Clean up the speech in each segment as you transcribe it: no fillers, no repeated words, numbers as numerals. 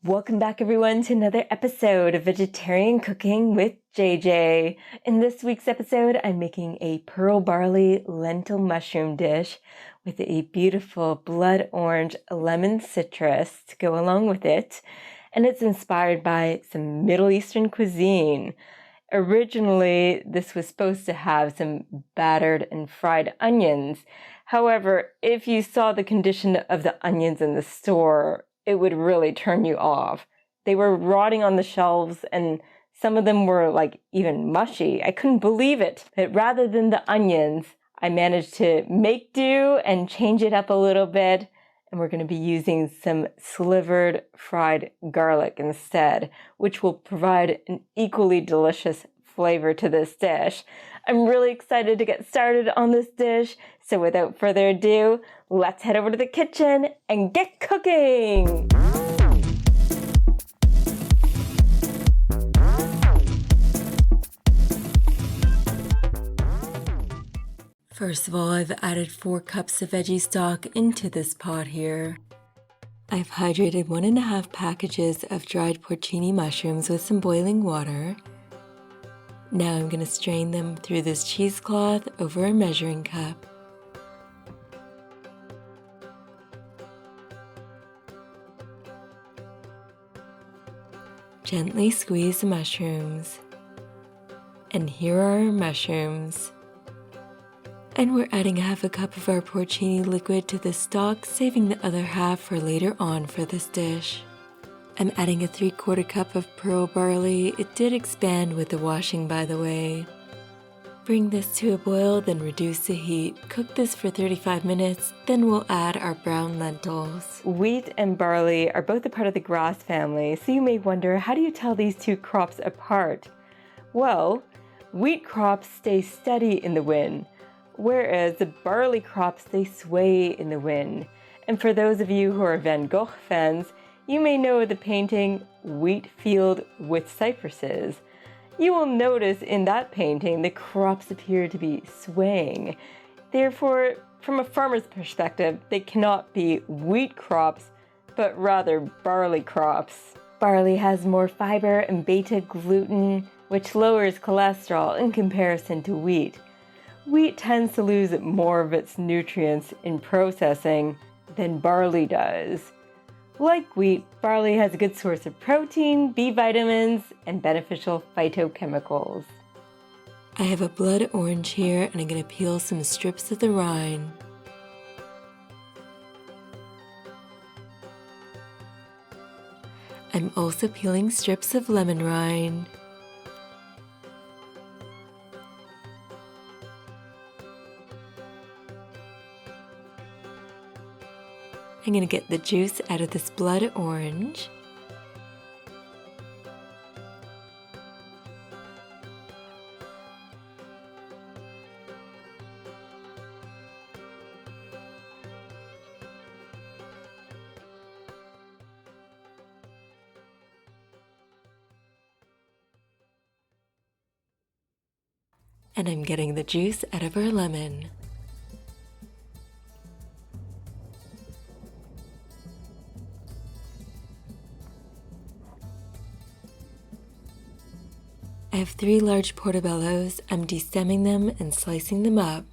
Welcome back everyone to another episode of Vegetarian Cooking with JJ. In this week's episode, I'm making a pearl barley lentil mushroom dish with a beautiful blood orange lemon citrus to go along with it. And it's inspired by some Middle Eastern cuisine. Originally, this was supposed to have some battered and fried onions. However, if you saw the condition of the onions in the store, it would really turn you off. They were rotting on the shelves and some of them were like even mushy. I couldn't believe it. But rather than the onions, I managed to make do and change it up a little bit. And we're going to be using some slivered fried garlic instead, which will provide an equally delicious flavor to this dish. I'm really excited to get started on this dish. So without further ado, let's head over to the kitchen and get cooking! First of all, I've added 4 cups of veggie stock into this pot here. I've hydrated 1.5 packages of dried porcini mushrooms with some boiling water. Now I'm going to strain them through this cheesecloth over a measuring cup. Gently squeeze the mushrooms. And here are our mushrooms. And we're adding 1/2 cup of our porcini liquid to the stock, saving the other half for later on for this dish. I'm adding a 3/4 cup of pearl barley. It did expand with the washing, by the way. Bring this to a boil, then reduce the heat. Cook this for 35 minutes, then we'll add our brown lentils. Wheat and barley are both a part of the grass family, so you may wonder, how do you tell these two crops apart? Well, wheat crops stay steady in the wind, whereas the barley crops, they sway in the wind. And for those of you who are Van Gogh fans, you may know the painting Wheat Field with Cypresses. You will notice in that painting the crops appear to be swaying. Therefore, from a farmer's perspective, they cannot be wheat crops, but rather barley crops. Barley has more fiber and beta-gluten, which lowers cholesterol in comparison to wheat. Wheat tends to lose more of its nutrients in processing than barley does. Like wheat, barley has a good source of protein, B vitamins, and beneficial phytochemicals. I have a blood orange here, and I'm going to peel some strips of the rind. I'm also peeling strips of lemon rind. I'm going to get the juice out of this blood orange. And I'm getting the juice out of our lemon. I have 3 large portobellos. I'm destemming them and slicing them up.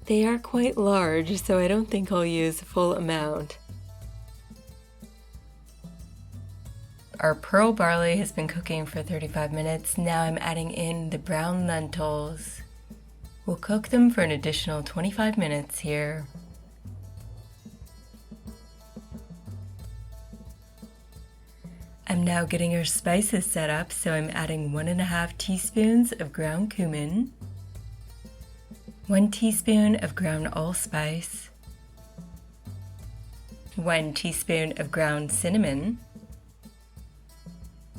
They are quite large, so I don't think I'll use a full amount. Our pearl barley has been cooking for 35 minutes. Now I'm adding in the brown lentils. We'll cook them for an additional 25 minutes here. I'm now getting our spices set up, so I'm adding 1.5 teaspoons of ground cumin, 1 teaspoon of ground allspice, 1 teaspoon of ground cinnamon.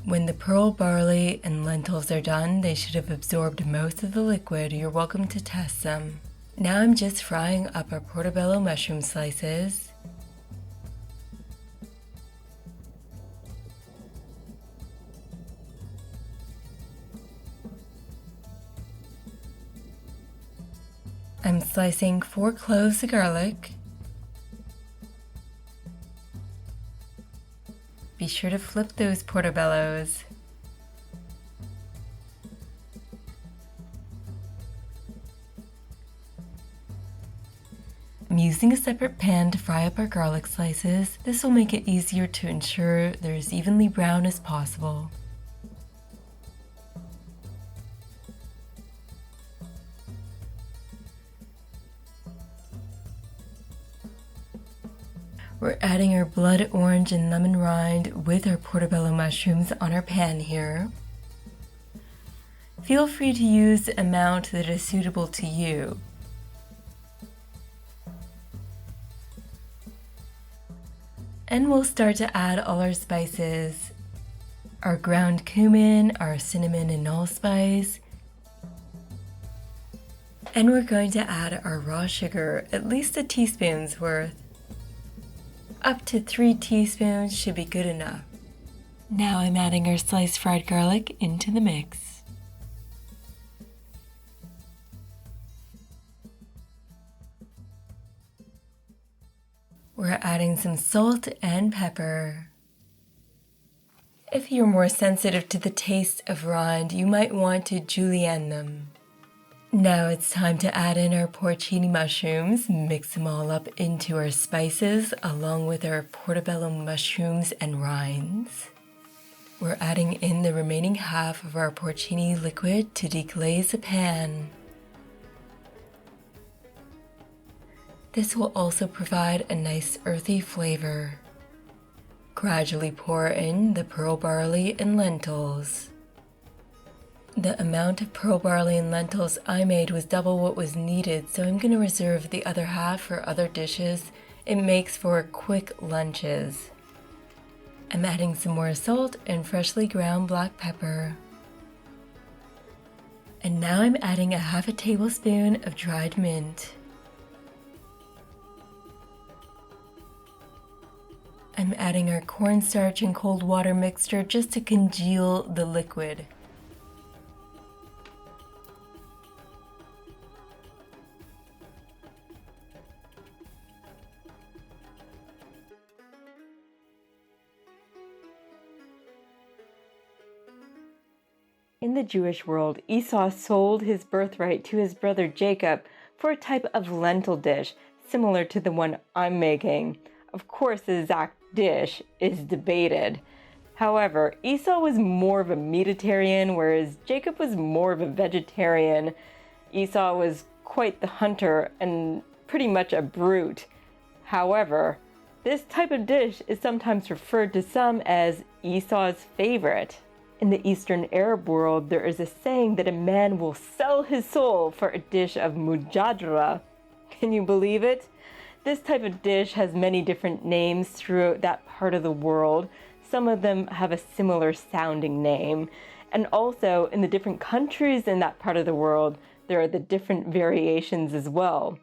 When the pearl barley and lentils are done, they should have absorbed most of the liquid. You're welcome to test them. Now I'm just frying up our portobello mushroom slices. I'm slicing 4 cloves of garlic be sure to flip those portobellos. I'm using a separate pan to fry up our garlic slices. This will make it easier to ensure they're as evenly brown as possible. We're adding our blood orange and lemon rind with our portobello mushrooms on our pan here. Feel free to use the amount that is suitable to you. And we'll start to add all our spices. Our ground cumin, our cinnamon and allspice. And we're going to add our raw sugar, at least a teaspoon's worth. Up to 3 teaspoons should be good enough. Now I'm adding our sliced fried garlic into the mix. We're adding some salt and pepper. If you're more sensitive to the taste of rind, you might want to julienne them. Now it's time to add in our porcini mushrooms, mix them all up into our spices along with our portobello mushrooms and rinds. We're adding in the remaining half of our porcini liquid to deglaze the pan. This will also provide a nice earthy flavor. Gradually pour in the pearl barley and lentils. The amount of pearl barley and lentils I made was double what was needed, so I'm going to reserve the other half for other dishes. It makes for quick lunches. I'm adding some more salt and freshly ground black pepper. And now I'm adding a half a tablespoon of dried mint. I'm adding our cornstarch and cold water mixture just to congeal the liquid. In the Jewish world, Esau sold his birthright to his brother Jacob for a type of lentil dish similar to the one I'm making. Of course, the exact dish is debated. However, Esau was more of a meatitarian, whereas Jacob was more of a vegetarian. Esau was quite the hunter and pretty much a brute. However, this type of dish is sometimes referred to some as Esau's favorite. In the Eastern Arab world, there is a saying that a man will sell his soul for a dish of mujadra. Can you believe it? This type of dish has many different names throughout that part of the world. Some of them have a similar sounding name. And also, in the different countries in that part of the world, there are the different variations as well.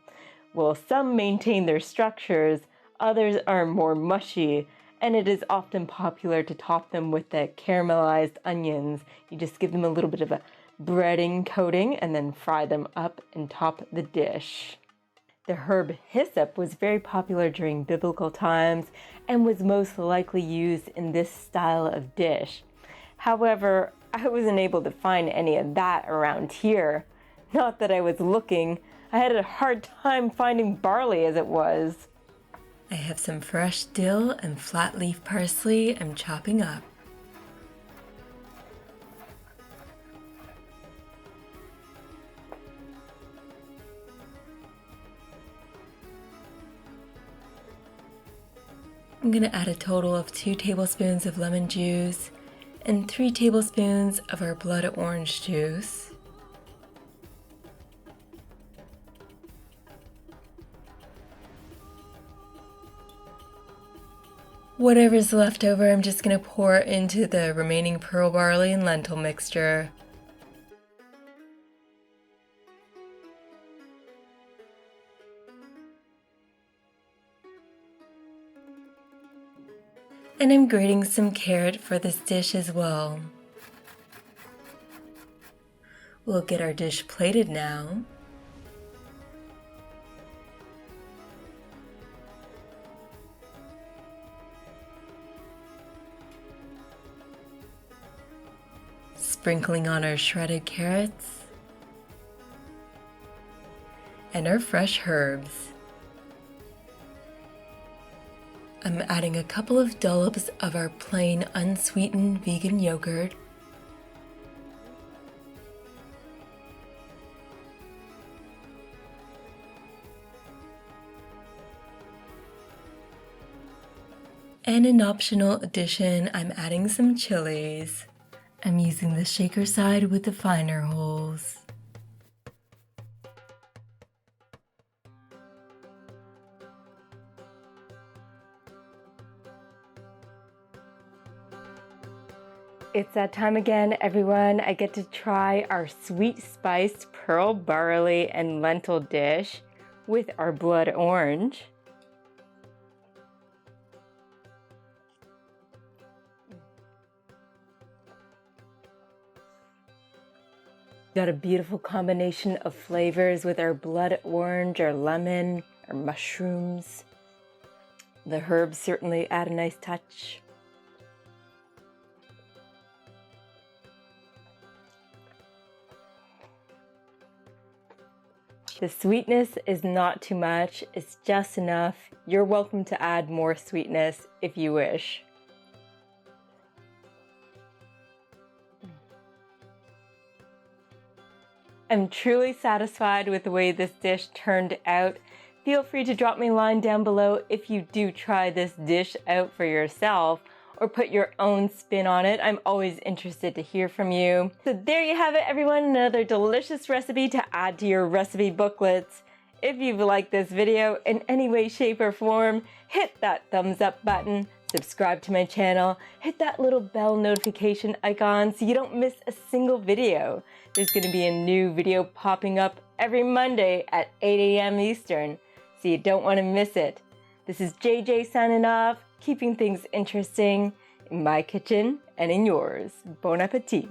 Well, some maintain their structures, others are more mushy, and it is often popular to top them with the caramelized onions. You just give them a little bit of a breading coating and then fry them up and top the dish. The herb hyssop was very popular during biblical times and was most likely used in this style of dish. However, I wasn't able to find any of that around here. Not that I was looking. I had a hard time finding barley as it was. I have some fresh dill and flat leaf parsley I'm chopping up. I'm going to add a total of 2 tablespoons of lemon juice and 3 tablespoons of our blood orange juice. Whatever's left over, I'm just going to pour into the remaining pearl barley and lentil mixture. And I'm grating some carrot for this dish as well. We'll get our dish plated now. Sprinkling on our shredded carrots and our fresh herbs. I'm adding a couple of dollops of our plain unsweetened vegan yogurt. And an optional addition, I'm adding some chilies. I'm using the shaker side with the finer holes. It's that time again, everyone. I get to try our sweet spiced pearl barley and lentil dish with our blood orange. Got a beautiful combination of flavors with our blood orange, our lemon, our mushrooms. The herbs certainly add a nice touch. The sweetness is not too much, it's just enough. You're welcome to add more sweetness if you wish. I'm truly satisfied with the way this dish turned out. Feel free to drop me a line down below if you do try this dish out for yourself or put your own spin on it. I'm always interested to hear from you. So there you have it, everyone, another delicious recipe to add to your recipe booklets. If you've liked this video in any way, shape, or form, hit that thumbs up button, subscribe to my channel, hit that little bell notification icon so you don't miss a single video. There's gonna be a new video popping up every Monday at 8 a.m. Eastern, so you don't wanna miss it. This is JJ signing off, keeping things interesting in my kitchen and in yours. Bon appetit.